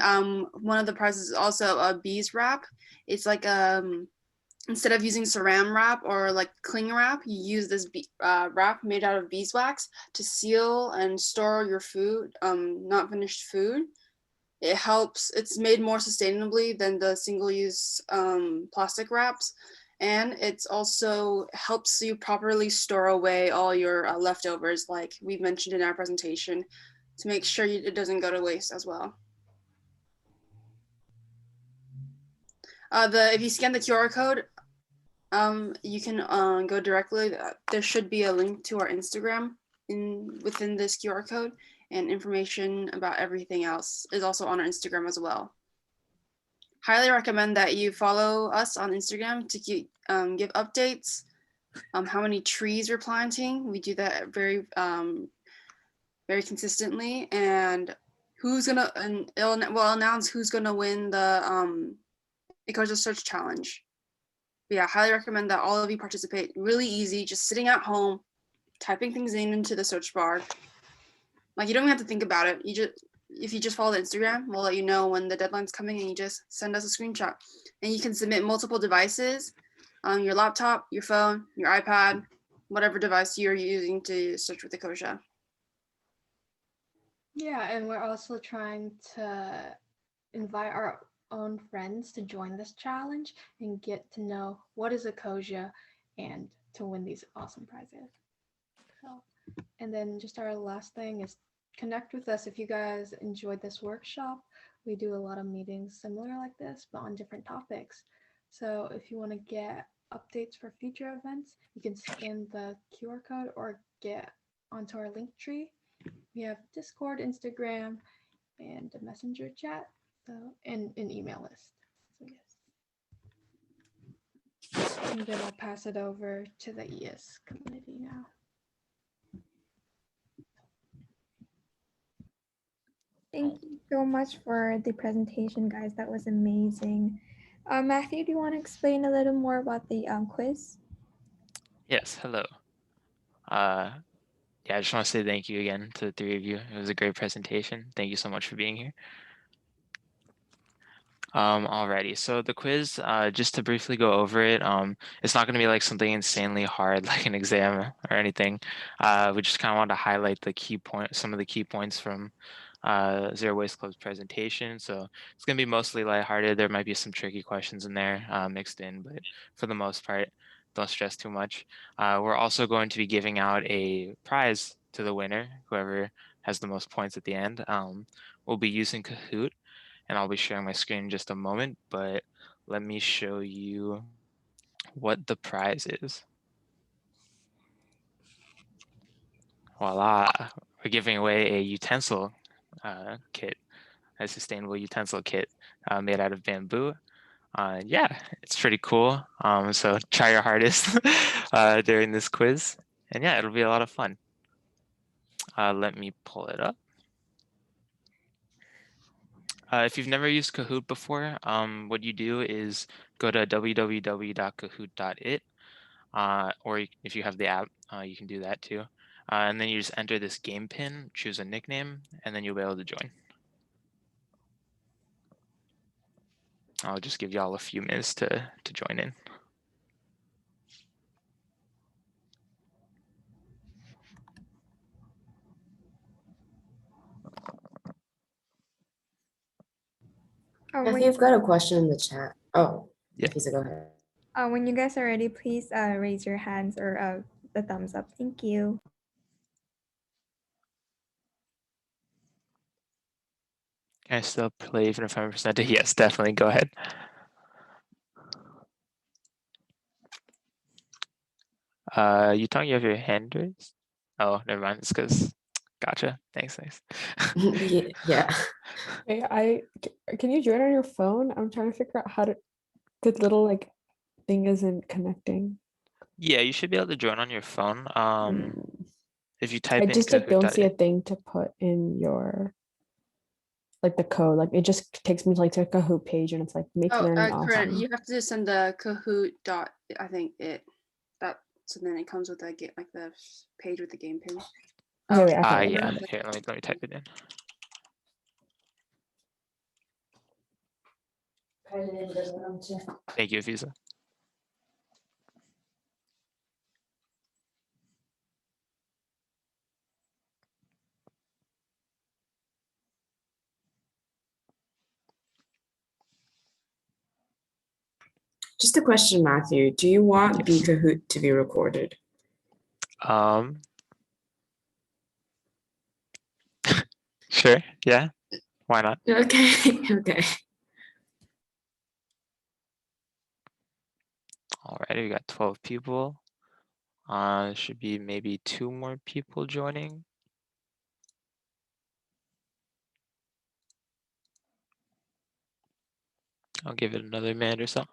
one of the prizes is also a bees wrap. It's like instead of using saran wrap or like cling wrap, you use this wrap made out of beeswax to seal and store your food, not finished food. It helps, it's made more sustainably than the single-use plastic wraps. And it's also helps you properly store away all your leftovers, like we mentioned in our presentation, to make sure it doesn't go to waste as well. If you scan the QR code, you can go directly. There should be a link to our Instagram within this QR code, and information about everything else is also on our Instagram as well. Highly recommend that you follow us on Instagram to give updates, how many trees we're planting. We do that very consistently, and we'll announce who's gonna win the Ecosia Search Challenge. But yeah, highly recommend that all of you participate. Really easy, just sitting at home, typing things into the search bar. Like, you don't even have to think about it. If you just follow the Instagram, we'll let you know when the deadline's coming, and you just send us a screenshot. And you can submit multiple devices, your laptop, your phone, your iPad, whatever device you're using to search with Ecosia. Yeah, and we're also trying to invite our own friends to join this challenge and get to know what is Ecosia and to win these awesome prizes. So, and then just our last thing is connect with us if you guys enjoyed this workshop. We do a lot of meetings similar like this, but on different topics. So if you want to get updates for future events, you can scan the QR code or get onto our link tree. We have Discord, Instagram, and a messenger chat, so and an email list. So yes. And then I'll pass it over to the ES community now. Thank you so much for the presentation, guys. That was amazing. Matthew, do you want to explain a little more about the quiz? Yes, hello. Yeah, I just want to say thank you again to the 3 of you. It was a great presentation. Thank you so much for being here. Alrighty, so the quiz, just to briefly go over it, it's not going to be like something insanely hard like an exam or anything. We just kind of want to highlight some of the key points from Zero Waste Club's presentation. So it's going to be mostly lighthearted. There might be some tricky questions in there mixed in, but for the most part, don't stress too much. We're also going to be giving out a prize to the winner, whoever has the most points at the end. We'll be using Kahoot, and I'll be sharing my screen in just a moment, but let me show you what the prize is. Voila, we're giving away a utensil kit, a sustainable utensil kit made out of bamboo. Yeah, it's pretty cool. So try your hardest during this quiz. And yeah, it'll be a lot of fun. Let me pull it up. If you've never used Kahoot before, what you do is go to www.kahoot.it, or if you have the app, you can do that too. And then you just enter this game pin, choose a nickname, and then you'll be able to join. I'll just give y'all a few minutes to join in. Matthew, you've got a question in the chat. Oh, Yeah. Nafisa, go ahead. When you guys are ready, please raise your hands or the thumbs up. Thank you. Can I still play even if I'm presented? Yes, definitely. Go ahead. Yutong, you have your hand raised? Oh, never mind. It's because. Gotcha. Thanks. Yeah. Hey, can you join on your phone? I'm trying to figure out how to. The little like thing isn't connecting. Yeah, you should be able to join on your phone. If you type I in just like don't see a Kahoot.it. thing to put in your like the code. Like it just takes me to like to a Kahoot page and it's like make Oh, learning Corinne, awesome. you have to just send the Kahoot dot. I think it that. So then it comes with the get like the page with the game pin. Okay, wait, I Ah, found it. yeah. Here, let me type it in. Thank you, Visa. Just a question, Matthew. Do you want the Yes. Kahoot to be recorded? Sure. Yeah. Why not? Okay. Okay. Alrighty, we got 12 people. Should be maybe 2 more people joining. I'll give it another minute or so.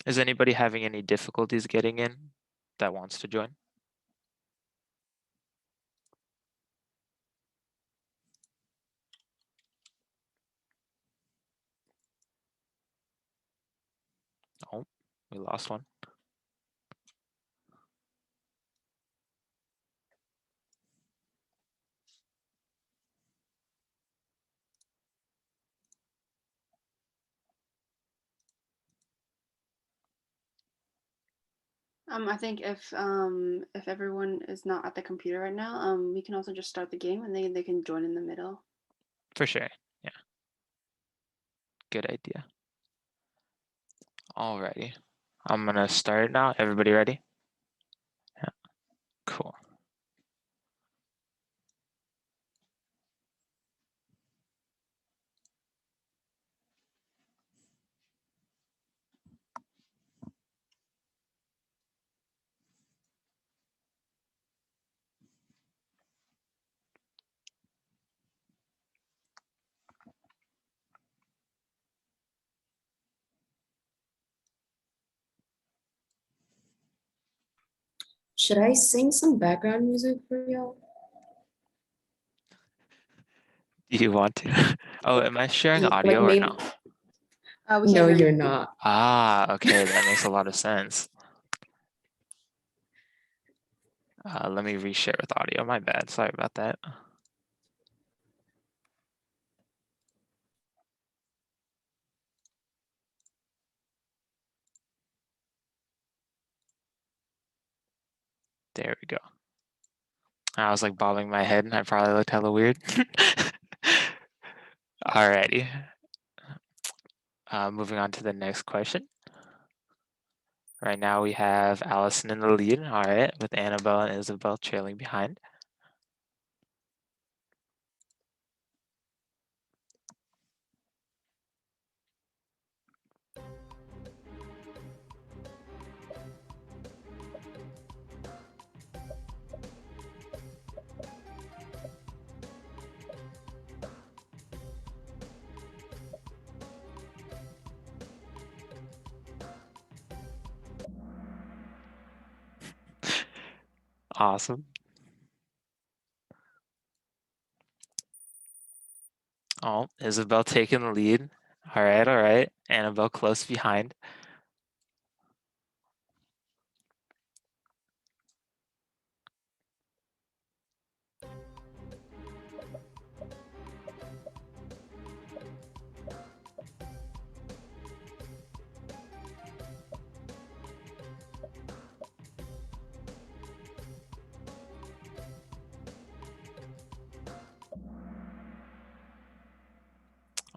Is anybody having any difficulties getting in that wants to join? Oh, we lost one. I think if everyone is not at the computer right now, we can also just start the game and they can join in the middle. For sure. Yeah. Good idea. Alrighty. I'm gonna start now. Everybody ready? Yeah. Cool. Should I sing some background music for y'all? Do you want to? Oh, am I sharing Like audio or maybe. no? We No, can't hear you're you. not. Ah, okay, that makes a lot of sense. Let me reshare with audio. My bad. Sorry about that. There we go. I was like bobbing my head and I probably looked hella weird. Alrighty. Moving on to the next question. Right now we have Allison in the lead. All right, with Annabelle and Isabel trailing behind. Awesome. Oh, Isabel taking the lead. All right. Annabelle close behind.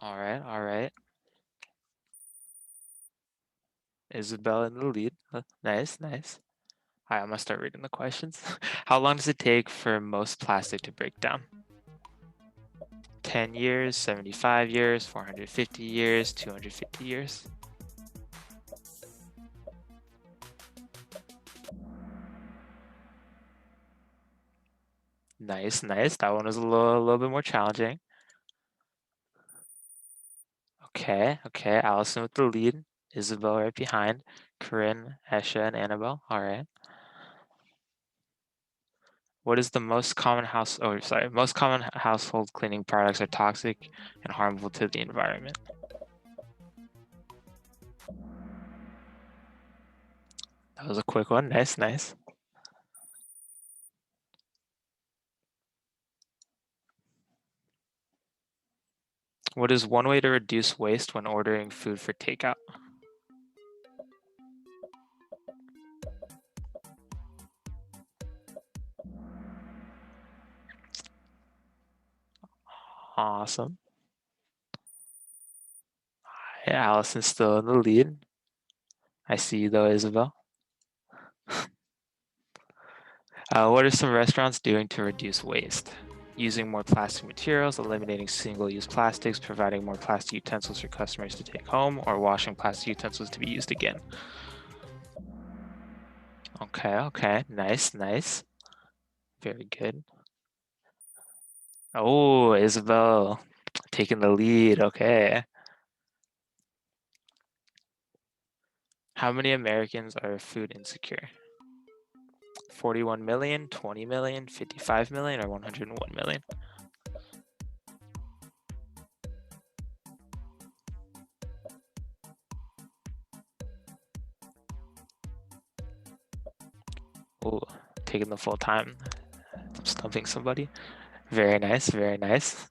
All right, all right. Isabel in the lead. Nice, nice. All right, I'm gonna start reading the questions. How long does it take for most plastic to break down? 10 years, 75 years, 450 years, 250 years. Nice, nice. That one was a little bit more challenging. Okay, okay. Allison with the lead. Isabel right behind. Corinne, Esha, and Annabelle. All right. What is the most common most common household cleaning products are toxic and harmful to the environment? That was a quick one. Nice, nice. What is one way to reduce waste when ordering food for takeout? Awesome. Yeah, Allison's still in the lead. I see you though, Isabel. What are some restaurants doing to reduce waste? Using more plastic materials, eliminating single-use plastics, providing more plastic utensils for customers to take home, or washing plastic utensils to be used again. Okay, okay, nice, nice. Very good. Oh, Isabel taking the lead, okay. How many Americans are food insecure? 41 million, 20 million, 55 million, or 101 million? Oh, taking the full time. Stumping somebody. Very nice, very nice.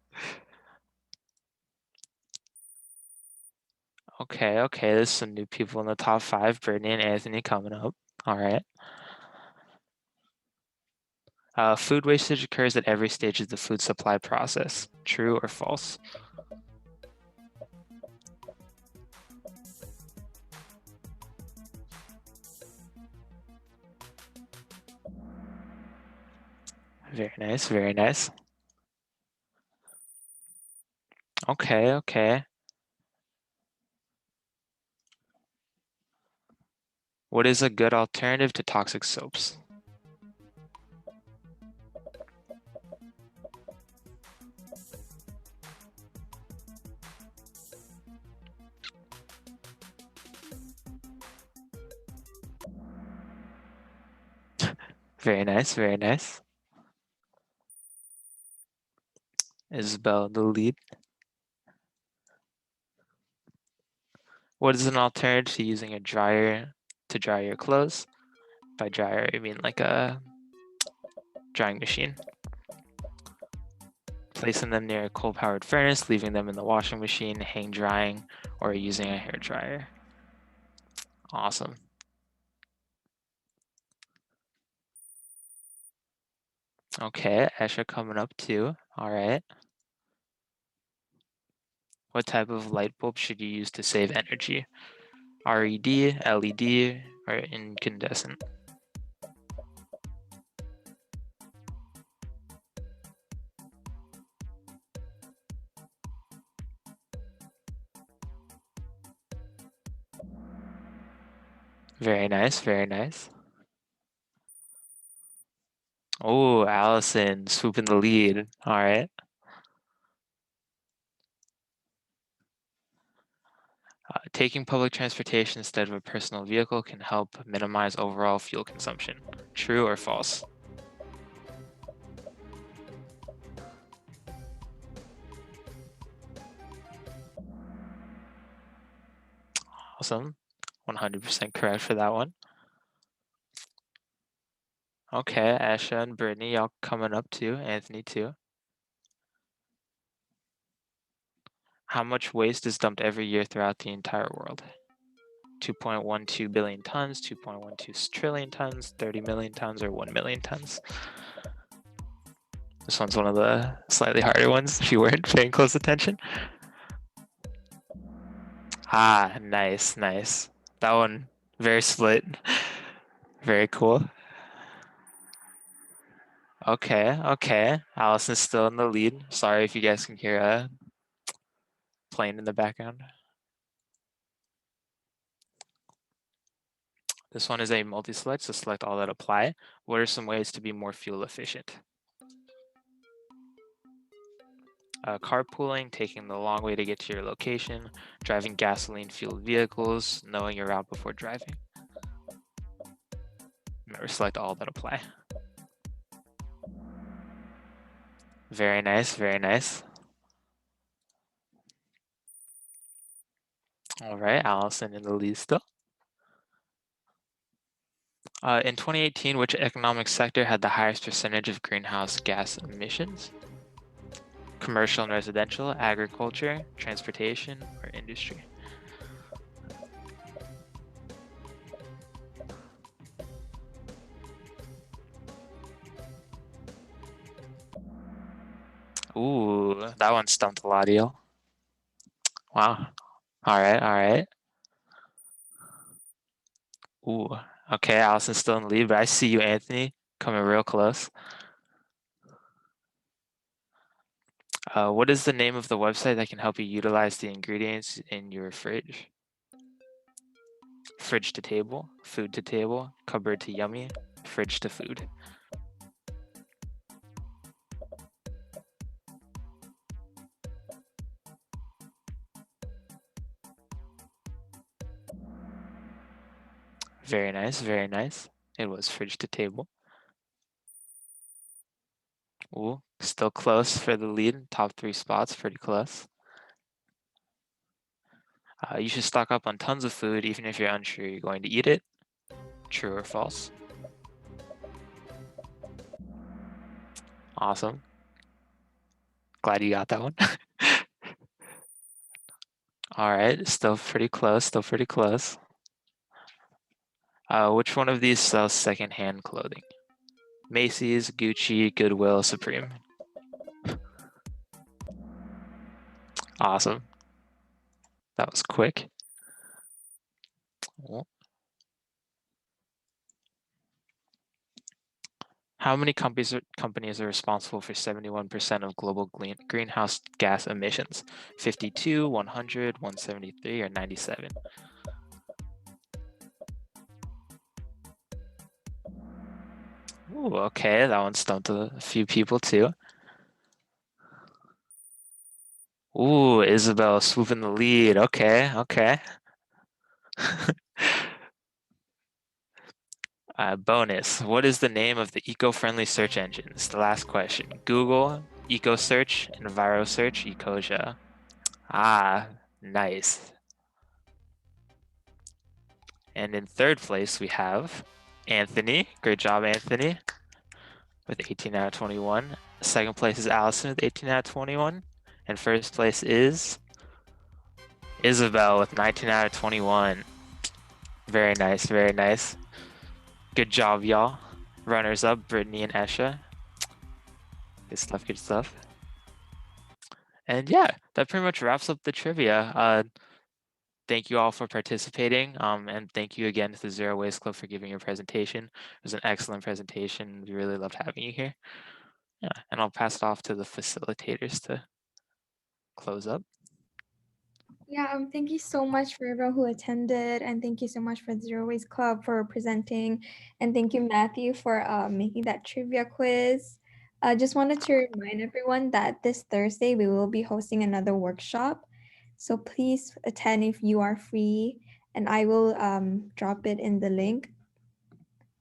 Okay, okay, there's some new people in the top 5. Brittany and Anthony coming up. All right. Food wastage occurs at every stage of the food supply process. True or false? Very nice, very nice. Okay, okay. What is a good alternative to toxic soaps? Very nice, very nice. Isabel in the lead. What is an alternative to using a dryer to dry your clothes? By dryer, I mean like a drying machine. Placing them near a coal-powered furnace, leaving them in the washing machine, hang drying, or using a hair dryer. Awesome. Okay, Esha coming up too. All right. What type of light bulb should you use to save energy? RED, LED, or incandescent? Very nice, very nice. Oh, Allison swooping the lead. All right. Taking public transportation instead of a personal vehicle can help minimize overall fuel consumption. True or false? Awesome. 100% correct for that one. Okay, Asha and Brittany, y'all coming up too. Anthony too. How much waste is dumped every year throughout the entire world? 2.12 billion tons, 2.12 trillion tons, 30 million tons, or 1 million tons? This one's one of the slightly harder ones if you weren't paying close attention. Ah, nice, nice. That one, very split. Very cool. Okay, okay. Allison's still in the lead. Sorry if you guys can hear a plane in the background. This one is a multi-select, so select all that apply. What are some ways to be more fuel efficient? Carpooling, taking the long way to get to your location, driving gasoline-fueled vehicles, knowing your route before driving. Remember, select all that apply. Very nice, very nice. All right, Allison in the lead still. In 2018, which economic sector had the highest percentage of greenhouse gas emissions? Commercial and residential, agriculture, transportation, or industry? Ooh, that one stumped a lot of you. Wow. All right, all right. Ooh, okay, Allison's still in the lead, but I see you, Anthony, coming real close. What is the name of the website that can help you utilize the ingredients in your fridge? Fridge to table, food to table, cupboard to yummy, fridge to food. Very nice, very nice. It was fridge to table. Ooh, still close for the lead. Top 3 spots, pretty close. You should stock up on tons of food, even if you're unsure you're going to eat it. True or false? Awesome. Glad you got that one. All right, still pretty close, still pretty close. Which one of these sells secondhand clothing? Macy's, Gucci, Goodwill, Supreme. Awesome. That was quick. Oh. How many companies are responsible for 71% of global greenhouse gas emissions? 52, 100, 173, or 97? Ooh, okay, that one stumped a few people too. Ooh, Isabel swooping the lead. Okay, okay. Bonus. What is the name of the eco-friendly search engines? The last question. Google, EcoSearch, EnviroSearch, Ecosia. Ah, nice. And in third place, we have Anthony. Great job, Anthony, with 18 out of 21. Second place is Allison with 18 out of 21. And first place is Isabel with 19 out of 21. Very nice, very nice. Good job, y'all. Runners up, Brittany and Esha. Good stuff, good stuff. And yeah, that pretty much wraps up the trivia. Thank you all for participating. And thank you again to the Zero Waste Club for giving your presentation. It was an excellent presentation. We really loved having you here. Yeah, and I'll pass it off to the facilitators to close up. Yeah, thank you so much for everyone who attended, and thank you so much for the Zero Waste Club for presenting, and thank you, Matthew, for making that trivia quiz. I just wanted to remind everyone that this Thursday we will be hosting another workshop, so please attend if you are free, and I will drop it in the link.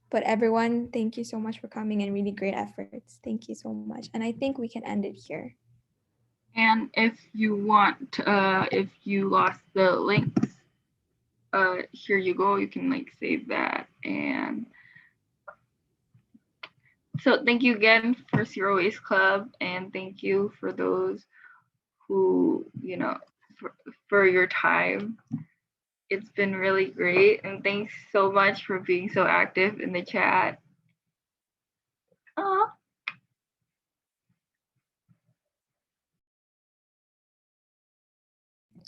But everyone, thank you so much for coming and really great efforts. Thank you so much, and I think we can end it here. And if you want, if you lost the links, here you go. You can like save that. And so thank you again for Zero Waste Club, and thank you for those who, you know, for your time. It's been really great, and thanks so much for being so active in the chat.